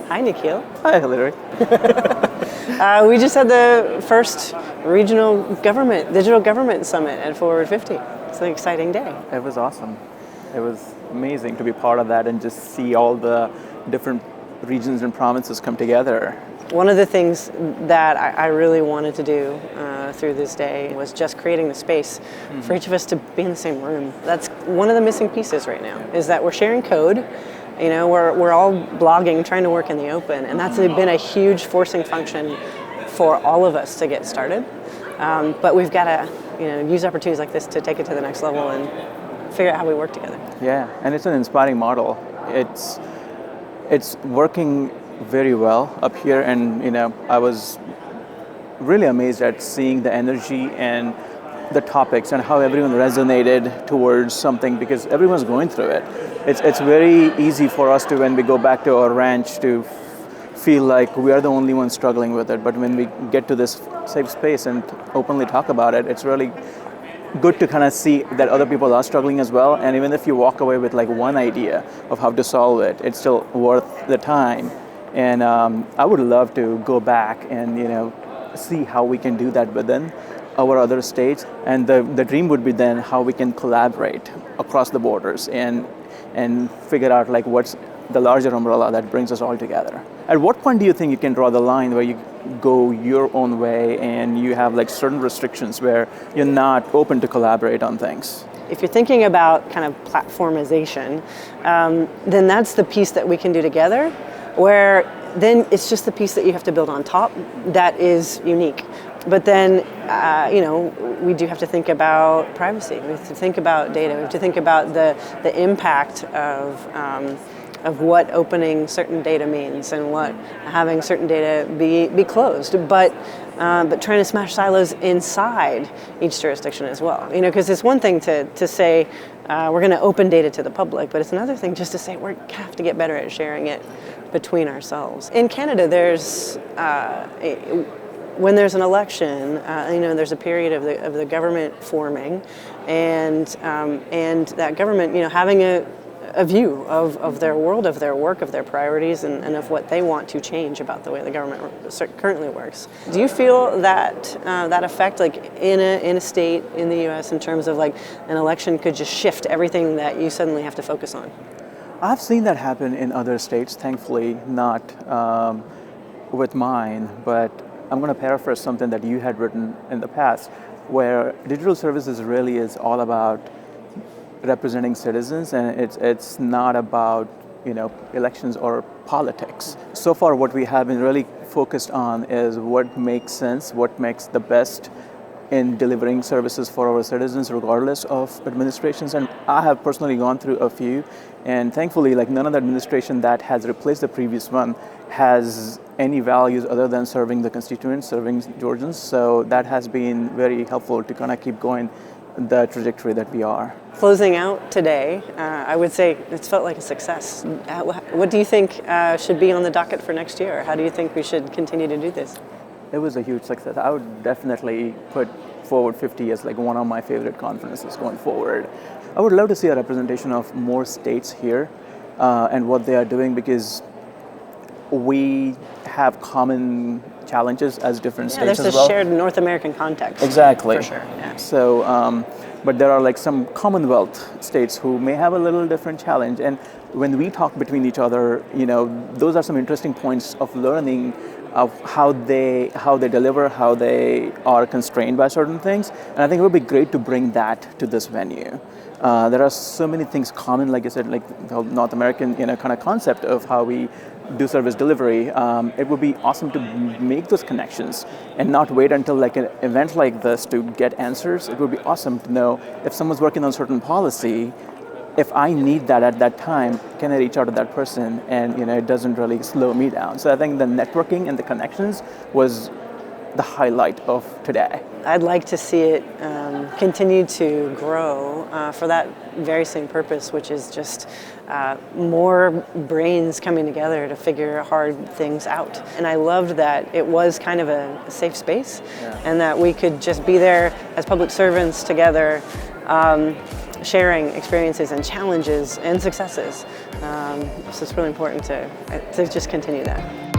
Hi, Nikhil. Hi, Hillary. We just had the first regional digital government summit at FWD50. It's an exciting day. It was awesome. It was amazing to be part of that and just see all the different regions and provinces come together. One of the things that I really wanted to do through this day was just creating the space for each of us to be in the same room. That's one of the missing pieces right now, is that we're sharing code. You know, we're all blogging, trying to work in the open, and that's been a huge forcing function for all of us to get started. But we've got to, use opportunities like this to take it to the next level and figure out how we work together. Yeah, and it's an inspiring model. It's working very well up here, and I was really amazed at seeing the energy and the topics and how everyone resonated towards something, because everyone's going through it. It's very easy for us to, when we go back to our ranch, to feel like we are the only ones struggling with it. But when we get to this safe space and openly talk about it, it's really good to kind of see that other people are struggling as well. And even if you walk away with like one idea of how to solve it, it's still worth the time. And I would love to go back and see how we can do that within our other states. And the dream would be then how we can collaborate across the borders and figure out like what's the larger umbrella that brings us all together. At what point do you think you can draw the line where you go your own way and you have like certain restrictions where you're not open to collaborate on things? If you're thinking about kind of platformization, then that's the piece that we can do together, where then it's just the piece that you have to build on top that is unique. But then, we do have to think about privacy. We have to think about data. We have to think about the impact of what opening certain data means and what having certain data be closed. But trying to smash silos inside each jurisdiction as well. Because it's one thing to say we're going to open data to the public, but it's another thing just to say we have to get better at sharing it between ourselves. In Canada, when there's an election, there's a period of the government forming, and that government, having a view of their world, of their work, of their priorities, and of what they want to change about the way the government currently works. Do you feel that that effect, like in a state in the U.S., in terms of like an election, could just shift everything that you suddenly have to focus on? I've seen that happen in other states, thankfully not with mine, but I'm going to paraphrase something that you had written in the past, where digital services really is all about representing citizens, and it's not about elections or politics. So far what we have been really focused on is what makes sense, what makes the best in delivering services for our citizens regardless of administrations. And I have personally gone through a few, and thankfully like none of the administration that has replaced the previous one has any values other than serving the constituents, serving Georgians. So that has been very helpful to kind of keep going the trajectory that we are. Closing out today, I would say it's felt like a success. What do you think should be on the docket for next year? How do you think we should continue to do this? It was a huge success. I would definitely put FWD50 as like one of my favorite conferences going forward. I would love to see a representation of more states here and what they are doing, because we have common challenges as different states as well. There's a shared North American context. Exactly. For sure, yeah. So, but there are like some Commonwealth states who may have a little different challenge. And when we talk between each other, those are some interesting points of learning of how they deliver, how they are constrained by certain things. And I think it would be great to bring that to this venue. There are so many things common, like I said, like the North American kind of concept of how we do service delivery. It would be awesome to make those connections and not wait until like an event like this to get answers. It would be awesome to know if someone's working on certain policy, if I need that at that time, can I reach out to that person? And it doesn't really slow me down. So I think the networking and the connections was the highlight of today. I'd like to see it continue to grow for that very same purpose, which is just more brains coming together to figure hard things out. And I loved that it was kind of a safe space, and that we could just be there as public servants together sharing experiences and challenges and successes. So it's really important to just continue that.